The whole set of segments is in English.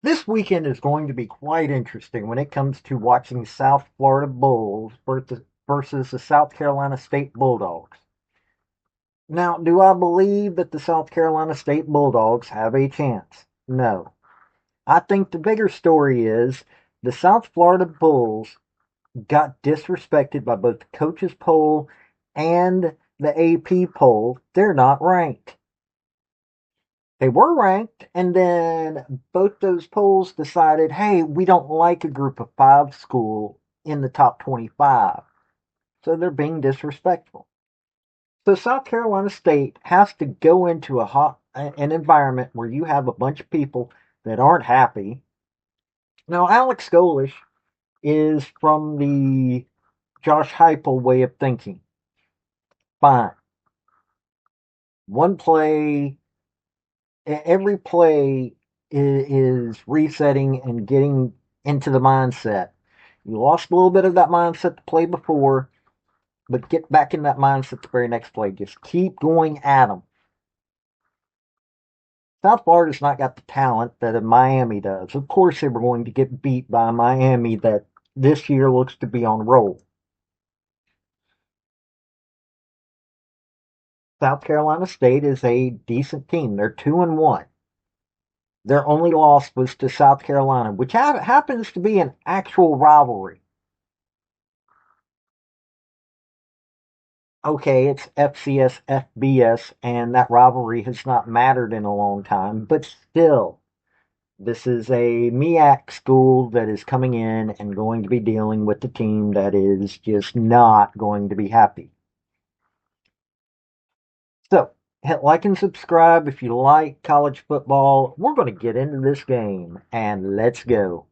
This weekend is going to be quite interesting when it comes to watching South Florida Bulls versus the South Carolina State Bulldogs. Now, do I believe that the South Carolina State Bulldogs have a chance? No. I think the bigger story is the South Florida Bulls got disrespected by both the coaches poll and the AP poll. They're not ranked. They were ranked, and then both those polls decided, hey, we don't like a group of five school in the top 25. So they're being disrespectful. So South Carolina State has to go into an environment where you have a bunch of people that aren't happy. Now, Alex Golish is from the Josh Heupel way of thinking. Fine. One play, every play is resetting and getting into the mindset. You lost a little bit of that mindset the play before, but get back in that mindset the very next play. Just keep going at them. South Florida's not got the talent that Miami does. Of course, they were going to get beat by Miami, that this year looks to be on a roll. South Carolina State is a decent team. They're 2-1. Their only loss was to South Carolina, which happens to be an actual rivalry. Okay, it's FCS, FBS, and that rivalry has not mattered in a long time, but still, this is a MEAC school that is coming in and going to be dealing with the team that is just not going to be happy. So, hit like and subscribe if you like college football. We're going to get into this game, and let's go.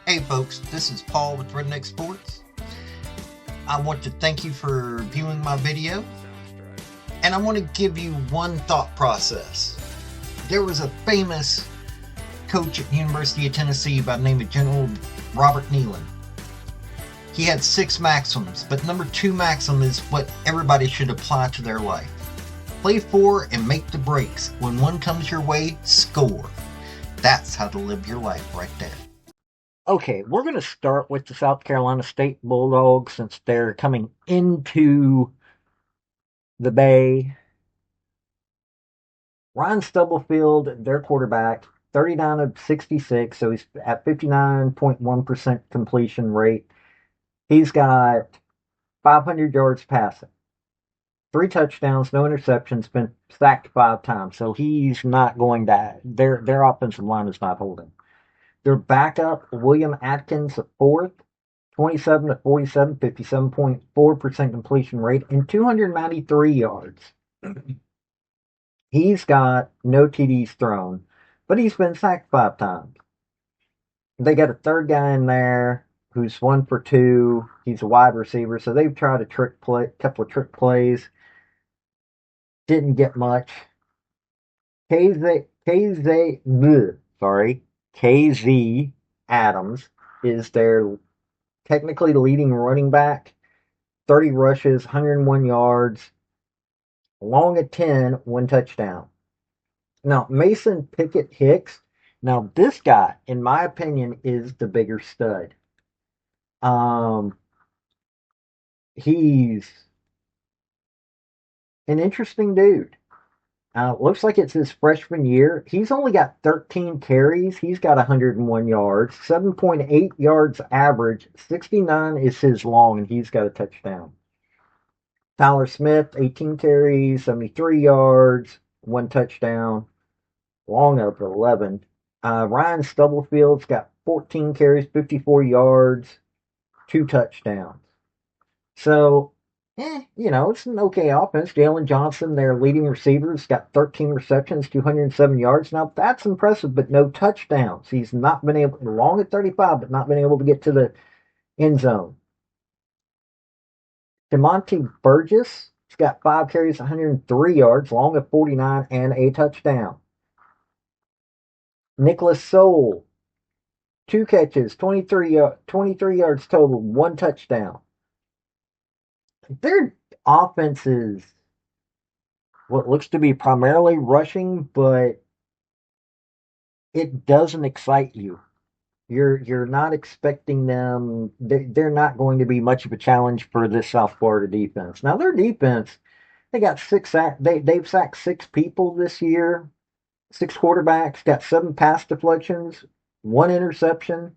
Hey folks, this is Paul with Redneck Sports. I want to thank you for viewing my video, and I want to give you one thought process. There was a famous coach at the University of Tennessee by the name of General Robert Neyland. He had 6 maxims, but number 2 maxim is what everybody should apply to their life. Play for and make the breaks. When one comes your way, score. That's how to live your life right there. Okay, we're going to start with the South Carolina State Bulldogs since they're coming into the Bay. Ryan Stubblefield, their quarterback, 39 of 66, so he's at 59.1% completion rate. He's got 500 yards passing, 3 touchdowns, no interceptions, been sacked 5 times, so he's not going to. Their offensive line is not holding. Their backup, William Atkins, the fourth, 27 to 47, 57.4% completion rate, and 293 yards. He's got no TDs thrown, but he's been sacked 5 times. They got a third guy in there who's 1 for 2. He's a wide receiver, so they've tried a couple of trick plays. Didn't get much. KZ Adams is their technically the leading running back. 30 rushes, 101 yards, long at 10, 1 touchdown. Now, Mason Pickett Hicks, now this guy, in my opinion, is the bigger stud. Um, he's an interesting dude. Looks like it's his freshman year. He's only got 13 carries. He's got 101 yards, 7.8 yards average, 69 is his long, and he's got a touchdown. Tyler Smith, 18 carries, 73 yards, 1 touchdown, long of 11. Ryan Stubblefield's got 14 carries, 54 yards, 2 touchdowns. So, it's an okay offense. Jalen Johnson, their leading receiver, has got 13 receptions, 207 yards. Now, that's impressive, but no touchdowns. He's not been able, long at 35, but not been able to get to the end zone. DeMonte Burgess has got 5 carries, 103 yards, long of 49, and a touchdown. Nicholas Soul, 2 catches, 23 yards total, 1 touchdown. Their offense is what looks to be primarily rushing, but it doesn't excite you. You're not expecting them. They're not going to be much of a challenge for this South Florida defense. Now their defense, they got they've sacked six people this year, six quarterbacks, got seven pass deflections, one interception,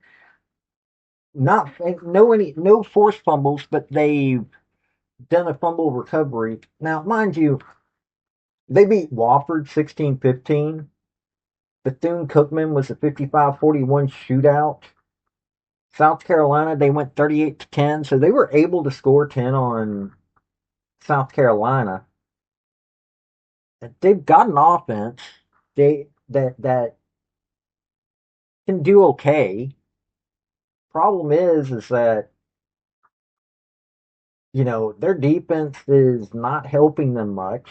not no forced fumbles, but they've done a fumble recovery. Now, mind you, they beat Wofford 16-15. Bethune-Cookman was a 55-41 shootout. South Carolina, they went 38-10, so they were able to score 10 on South Carolina. They've got an offense that can do okay. Problem is that their defense is not helping them much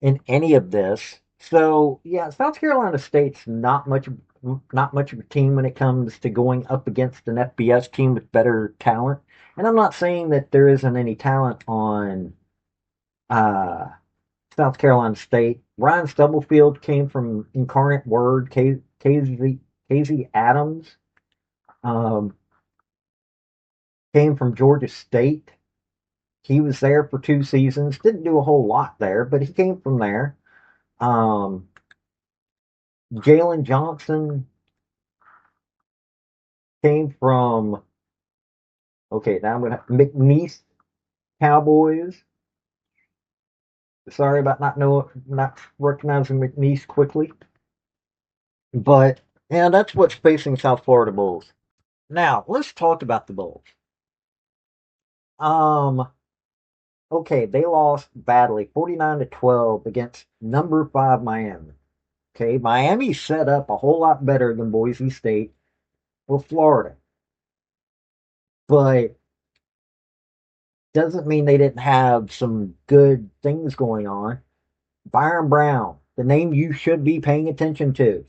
in any of this. So yeah, South Carolina State's not much of a team when it comes to going up against an FBS team with better talent. And I'm not saying that there isn't any talent on uh, South Carolina State. Ryan Stubblefield came from Incarnate Word. Casey Adams um, came from Georgia State. He was there for 2 seasons. Didn't do a whole lot there, but he came from there. Um, Jalen Johnson came from, okay, now I'm going to McNeese Cowboys. Sorry about not recognizing McNeese quickly. But, yeah, that's what's facing South Florida Bulls. Now, let's talk about the Bulls. Um, okay, they lost badly, 49-12 against number 5 Miami. Okay, Miami set up a whole lot better than Boise State or Florida, but doesn't mean they didn't have some good things going on. Byron Brown, the name you should be paying attention to.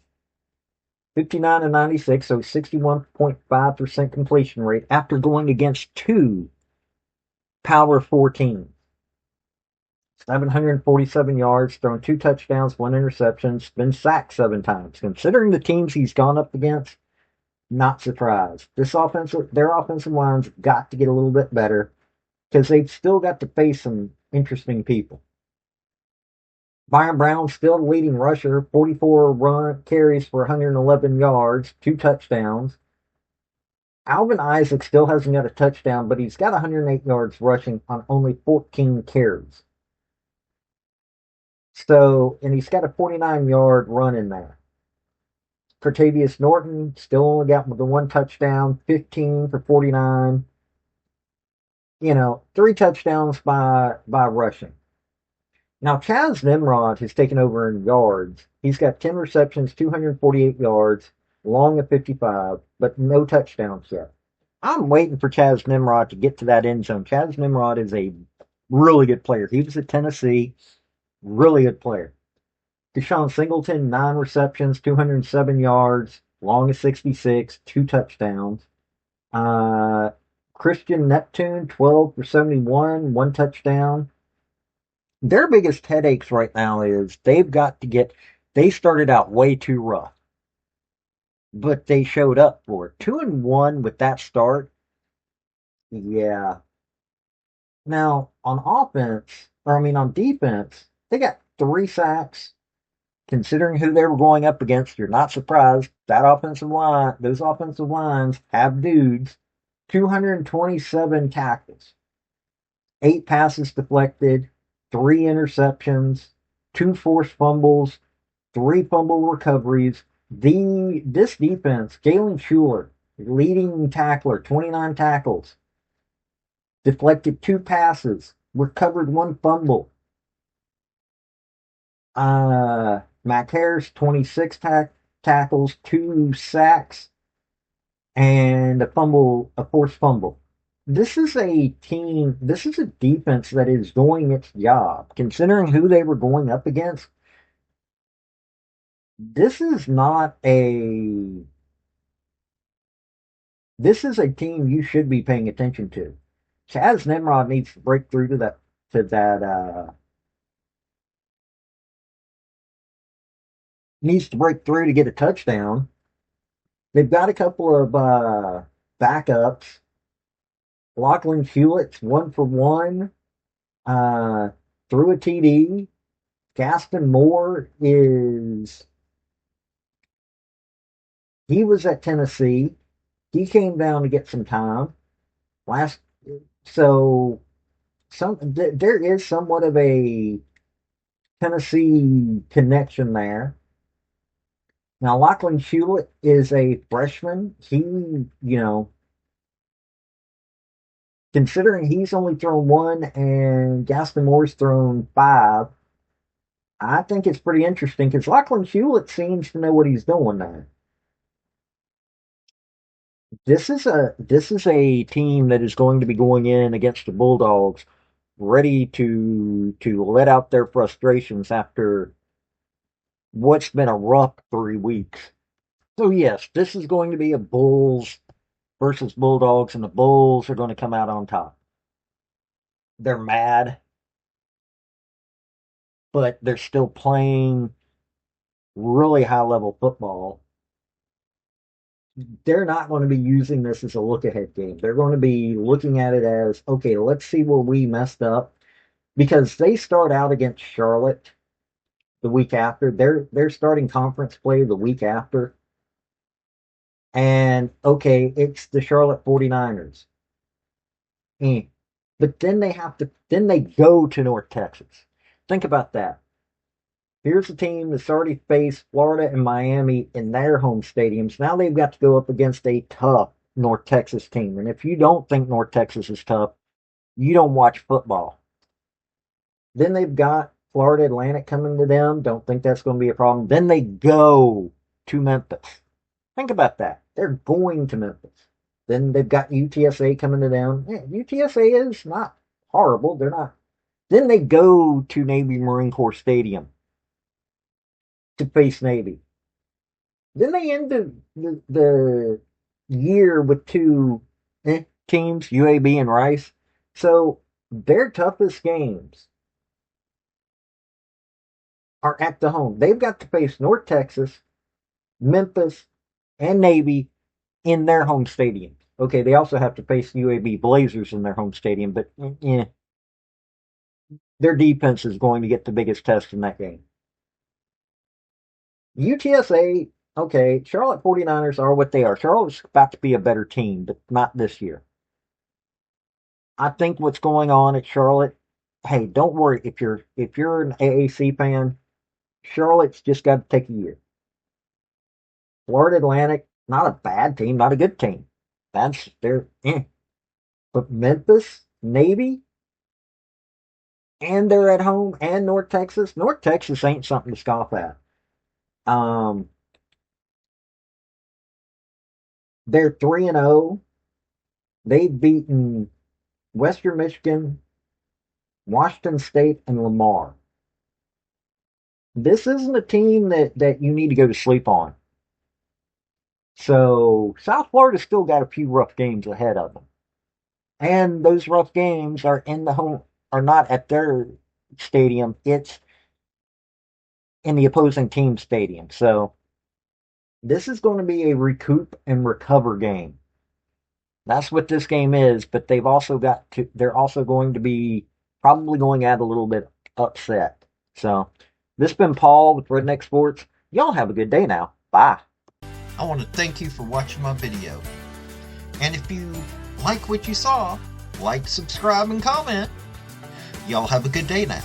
59-96, so 61.5% completion rate after going against two Power 4 teams. 747 yards, thrown two touchdowns, one interception, been sacked 7 times. Considering the teams he's gone up against, not surprised. Their offensive line's got to get a little bit better because they've still got to face some interesting people. Byron Brown still the leading rusher, 44 run carries for 111 yards, two touchdowns. Alvin Isaac still hasn't got a touchdown, but he's got 108 yards rushing on only 14 carries. So, and he's got a 49-yard run in there. Tertavious Norton still only got the one touchdown, 15 for 49. 3 touchdowns by rushing. Now, Chaz Nimrod has taken over in yards. He's got 10 receptions, 248 yards, long of 55, but no touchdowns yet. I'm waiting for Chaz Nimrod to get to that end zone. Chaz Nimrod is a really good player. He was at Tennessee, really good player. Deshaun Singleton, 9 receptions, 207 yards, long of 66, two touchdowns. Uh, Christian Neptune, 12 for 71, one touchdown. Their biggest headaches right now is they started out way too rough, but they showed up for it. 2-1 with that start. Yeah. Now, on defense, they got 3 sacks. Considering who they were going up against, you're not surprised. Those offensive lines have dudes. 227 tackles, 8 passes deflected, 3 interceptions, 2 forced fumbles, 3 fumble recoveries. This defense, Galen Schuler, leading tackler, 29 tackles, deflected 2 passes, recovered 1 fumble. Mac Harris, 26 tackles, 2 sacks, and a forced fumble. This is a defense that is doing its job. Considering who they were going up against, this is not a, this is a team you should be paying attention to. Chaz Nimrod needs to break through to that needs to break through to get a touchdown. They've got a couple of backups. Lachlan Hewlett's 1 for 1, uh, threw a TD. Gaston Moore he was at Tennessee. He came down to get some time last. So there is somewhat of a Tennessee connection there. Now Lachlan Hewlett is a freshman. Considering he's only thrown 1 and Gaston Moore's thrown 5, I think it's pretty interesting because Lachlan Hewlett seems to know what he's doing there. This is a team that is going to be going in against the Bulldogs ready to let out their frustrations after what's been a rough 3 weeks. So yes, this is going to be a Bulls versus Bulldogs, and the Bulls are going to come out on top. They're mad, but they're still playing really high level football. They're not going to be using this as a look ahead game. They're going to be looking at it as, okay, let's see where we messed up, because they start out against Charlotte the week after. They're starting conference play the week after. And okay, it's the Charlotte 49ers. But then they go to North Texas. Think about that. Here's a team that's already faced Florida and Miami in their home stadiums. Now they've got to go up against a tough North Texas team. And if you don't think North Texas is tough, you don't watch football. Then they've got Florida Atlantic coming to them. Don't think that's going to be a problem. Then they go to Memphis. Think about that. They're going to Memphis. Then they've got UTSA coming to them. Yeah, UTSA is not horrible. They're not. Then they go to Navy Marine Corps Stadium to face Navy. Then they end the year with 2 teams, UAB and Rice. So their toughest games are at the home. They've got to face North Texas, Memphis, and Navy in their home stadiums. Okay, they also have to face UAB Blazers in their home stadium, but their defense is going to get the biggest test in that game. UTSA, okay, Charlotte 49ers are what they are. Charlotte's about to be a better team, but not this year. I think what's going on at Charlotte, hey, don't worry if you're an AAC fan, Charlotte's just got to take a year. Florida Atlantic, not a bad team, not a good team. But Memphis, Navy, and they're at home, and North Texas. North Texas ain't something to scoff at. They're 3-0. They've beaten Western Michigan, Washington State, and Lamar. This isn't a team that you need to go to sleep on. So South Florida's still got a few rough games ahead of them. And those rough games are not at their stadium. It's in the opposing team stadium. So this is going to be a recoup and recover game. That's what this game is, but they're also going to be probably going out a little bit upset. So this has been Paul with Redneck Sports. Y'all have a good day now. Bye. I want to thank you for watching my video. And if you like what you saw, like, subscribe, and comment. Y'all have a good day now.